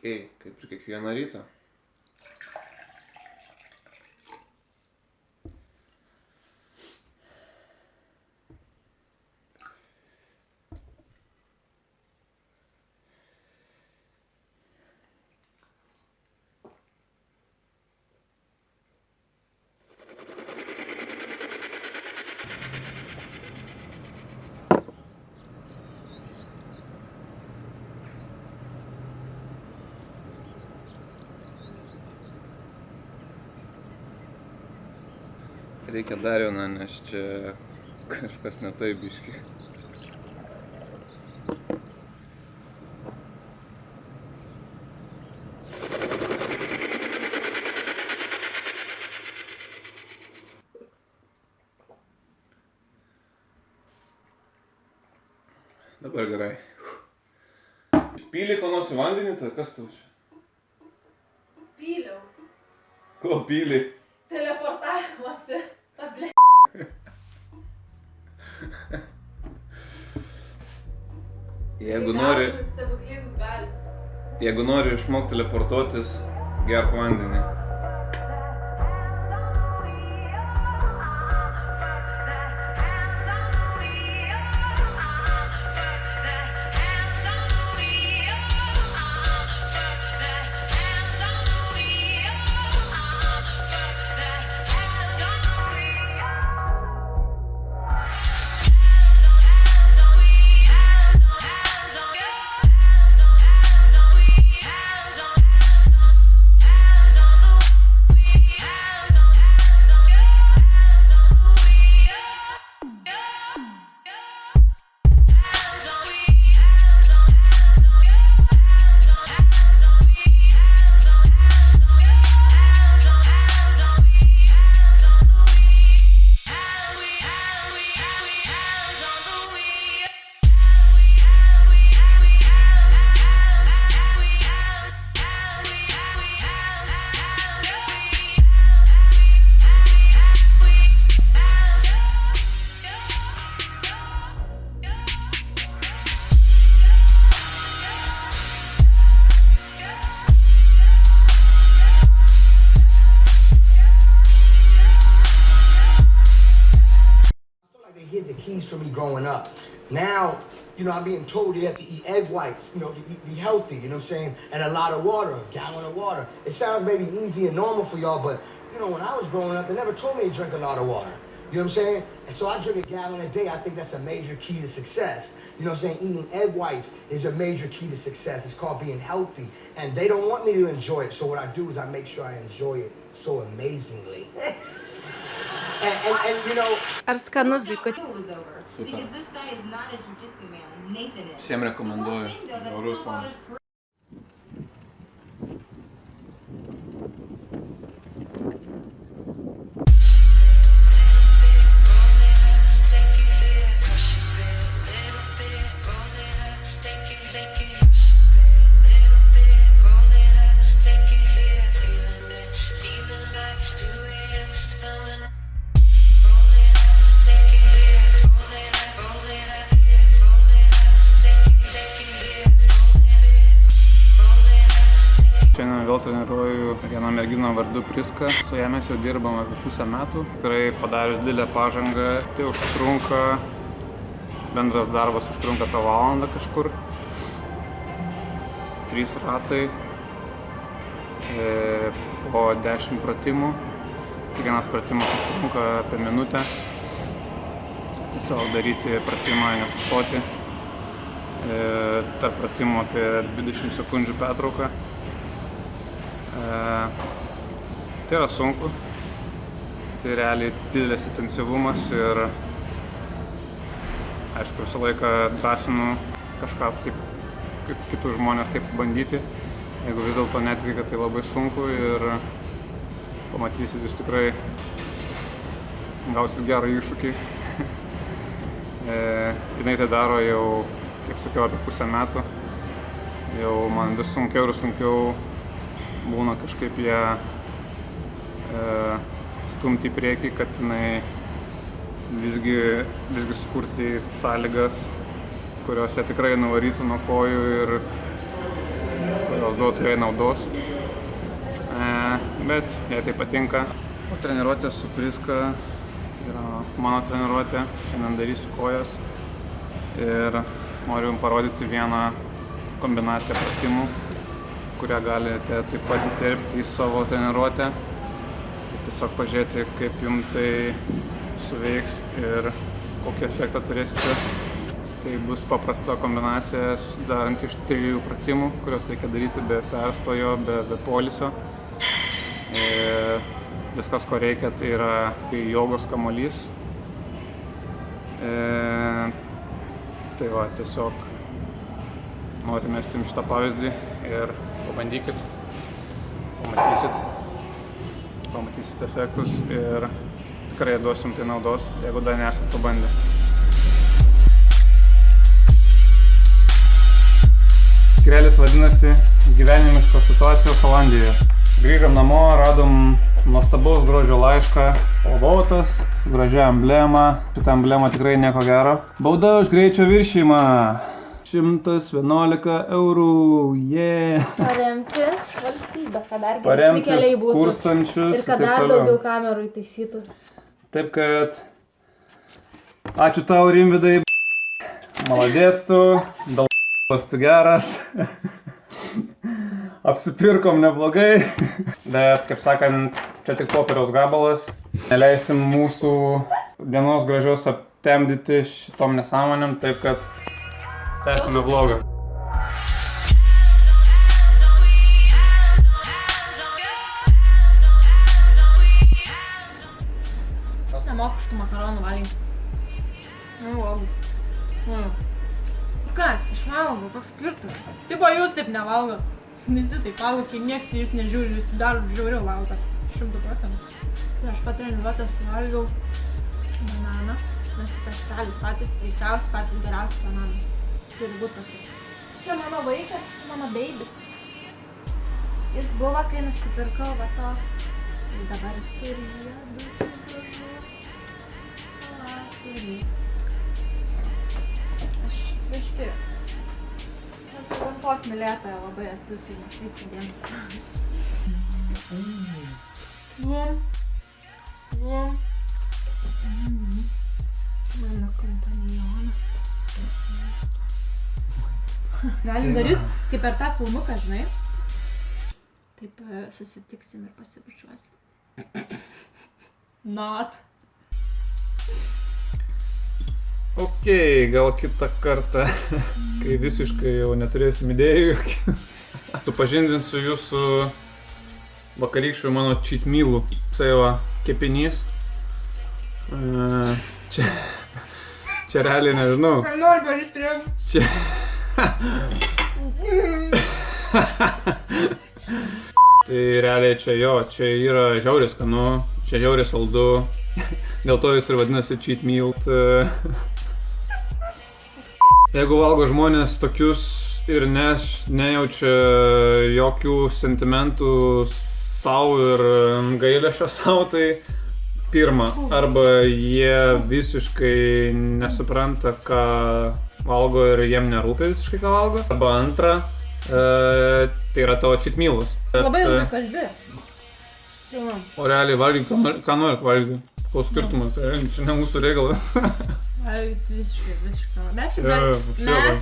kaip ir kiekvieną rytą. Reikia dar vieną, nes čia kažkas ne taip biški. Dabar gerai. Pylė ko nors į vandenį, tai kas tau čia? Pyliau. Ko pylė? Teleportavimuose. Tablė. Jeigu nori išmokti teleportuotis, gerk vandenį. The keys for me growing up. Now, I'm being told you have to eat egg whites, be healthy, you know what I'm saying? And a lot of water, a gallon of water. It sounds maybe easy and normal for y'all, but, when I was growing up, they never told me to drink a lot of water. You know what I'm saying? And so I drink a gallon a day. I think that's a major key to success. You know what I'm saying? Eating egg whites is a major key to success. It's called being healthy. And they don't want me to enjoy it. So what I do is I make sure I enjoy it so amazingly. Ar skanu zikut? Super. Всем рекомендую. Орус вам. Šiandien vėl treniruoju vieną merginą vardu Priska. Su ją mes jau dirbam apie pusę metų. Tikrai padarius didelę pažangą. Tai užtrunka, bendras darbas užtrunka apie valandą kažkur. 3 ratai, po 10 pratimų. Kiekvienas pratimas užtrunka apie minutę. Tiesiog daryti pratimą, nesustoti. Tarp pratimų apie 20 sekundžių pertrauką. Tai yra sunku, tai realiai didelis intensyvumas ir aišku visą laiką drąsinu kažką kaip kitus žmonės taip bandyti, jeigu vis dėlto netiki, kad tai labai sunku ir pamatysit, jūs tikrai gausit gerą iššūkį. Jinai tai daro jau, kaip sakiau, apie pusę metų, jau man vis sunkiau ir sunkiau būna kažkaip ją stumti į priekį, kad jinai visgi sukurti sąlygas, kurios ją tikrai nuvarytų nuo kojų ir kurios gėrimas duotų jai naudos. Bet jai tai patinka. O treniruotė su Priska yra mano treniruotė. Šiandien darysiu kojas ir noriu jums parodyti vieną kombinaciją pratimų, kurią galite taip pat įterpti į savo treniruotę. Tiesiog pažiūrėti, kaip jums tai suveiks ir kokį efektą turėsite. Tai bus paprasta kombinacija sudarant iš 3 pratimų, kuriuos reikia daryti be perstojo, be poilsio. Viskas, ko reikia, tai yra jogos kamuolys. Tai va, tiesiog noriu mesti jums šitą pavyzdį ir pabandykit, pamatysit efektus ir tikrai duosiu jums tai naudos, jeigu dar nesate pabandę. Skyrelis vadinasi gyvenimiškos situacijos Olandijoje. Grįžom namo, radom nuostabaus grožio laišką, spalvotas, gražia emblema. Šitą emblemą tikrai nieko gero. Bauda už greičio viršijimą. 111 eurų. Yeah. Paremti valstybę, kad dar Paremti geresni keliai būtų. skurstančius Ir kad dar daugiau kamerų įtaisytų. Taip kad ačiū tau, Rimvidai. Maladės tu. Tu geras. Apsipirkom neblogai. Bet, kaip sakant, čia tik popieriaus gabalas. Neleisim mūsų dienos gražios aptemdyti šitom nesąmonėm, taip kad tęsime vlogą. Aš nemoku šitų makaronų valgyti. Kas, aš valgau, koks skirtumas. Tipo, jūs taip nevalgot. Visi taip valgot, kai nieks jūs nežiūri, jūs dar žiauriau valgot. 100%. Tai aš pat treniruotę suvalgiau bananą, nes tas šalis patys sveikiausi, patys geriausi bananai. Turi būt tokie. Čia mano vaikas, mano baibis. Jis buvo, kai nusipirkau va toks. Ir dabar jis turi juodus pavasarys. Biški. Gamtos mylėtoja labai esu, tai nekreipti dėmesį. Bum. Mano kompanionas. Galim daryt, kaip per tą filmuką, žinai. Taip susitiksim ir pasibučiuosim. Not. Ok, gal kitą kartą, kai visiškai jau neturėsim idėjų, supažindinsiu jūsų vakarykščių mano cheat mealų. Tai va, kepinys. Čia realiai nežinau. Noriu pažiūrėti. Čia... Tai realiai čia jo, čia yra žiauriai skanu, čia žiauriai saldu. Dėl to jis ir vadinasi cheat meal. Jeigu valgo žmonės tokius ir nejaučia jokių sentimentų savo ir gailesčio savo, tai pirma, arba jie visiškai nesupranta, ką valgo ir jiem nerūpi visiškai, ką valgo. Arba antra, tai yra tavo cheat mealas. Labai ilgai kalbė. O realiai valgyk, ką norit valgyti. Koks skirtumas, tai čia ne mūsų reikalas. Visiškai. Mes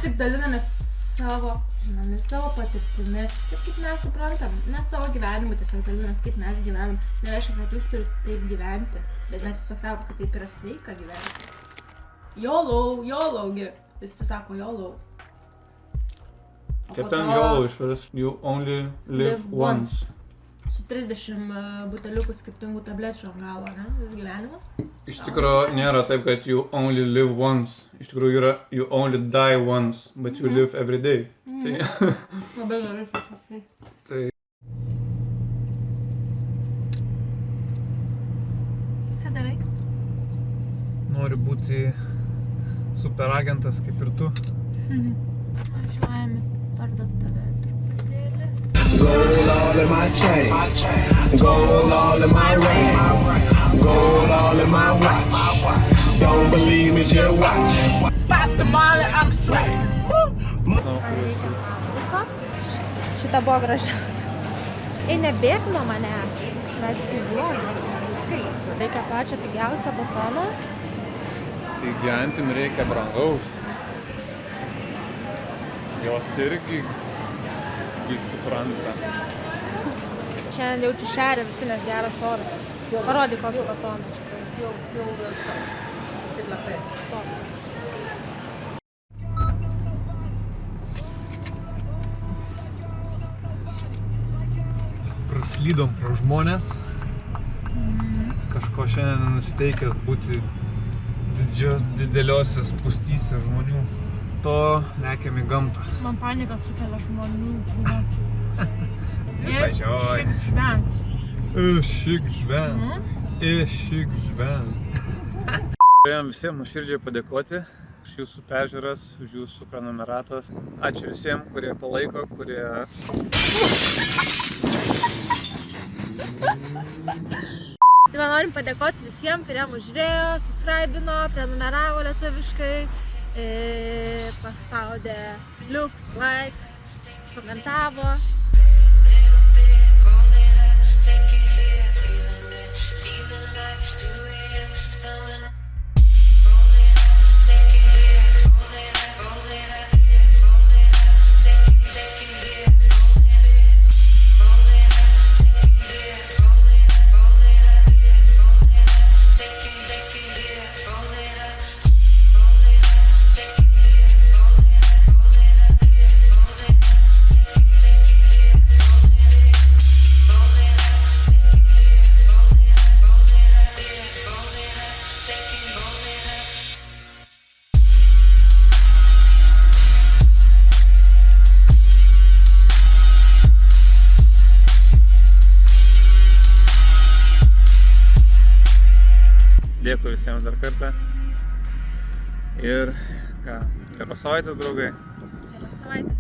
tik dalinamės savo žiniomis, savo patirtimi, taip kaip mes suprantam, ne savo gyvenimu, tiesiog dalinamės, kaip mes gyvenam. Nereiškia, kad jūs turite taip gyventi, bet mes tiesiog sakom, kad taip yra sveika gyventi. YOLO-gi. Visi sako YOLO. Kaip ten YOLO išveris? You only live once. Su 30 buteliukų skirtingų tablečių ant galo, ne? Vis gyvenimas. Iš tikrųjų nėra taip, kad you only live once. Iš tikrųjų yra you only die once, but you live every day. Tai... Labai gerai susakai. Tai... Ką darai? Noriu būti superagentas kaip ir tu. Važiuojame parduotuvę truputėlį. Gold all in my chain, gold all in my ring, gold all in my watch. Don't believe me, just watch. Pat the molly, I'm sweating. Šita buvo gražiausia. Ei, nebėg nuo manęs. Mes įduojame. Reikia pačią pigiausią batoną. Taigi antim reikia brangaus. Jos irgi supranta. Šiandien jaučiu šerę visi, nes geras oras. Parodyk kokį batoną. Praslydom pro žmonės. Kažko šiandien nusiteikęs būti dideliosios spūstyse žmonių. To lekiam į gamtą. Man panika sukelia žmonių kūną. Važiuoj. Ešik žven. Norėjom visiems nuoširdžiai padėkoti už jūsų peržiūras, už jūsų prenumeratas. Ačiū visiems, kurie palaiko, kurie... Tai man norim padėkoti visiems, kurie mus žiūrėjo, subscribino, prenumeravo lietuviškai, paspaudė liuks, like, komentavo. Dėkui visiems dar kartą. Ir ką, geros savaitės, draugai. Geros savaitės.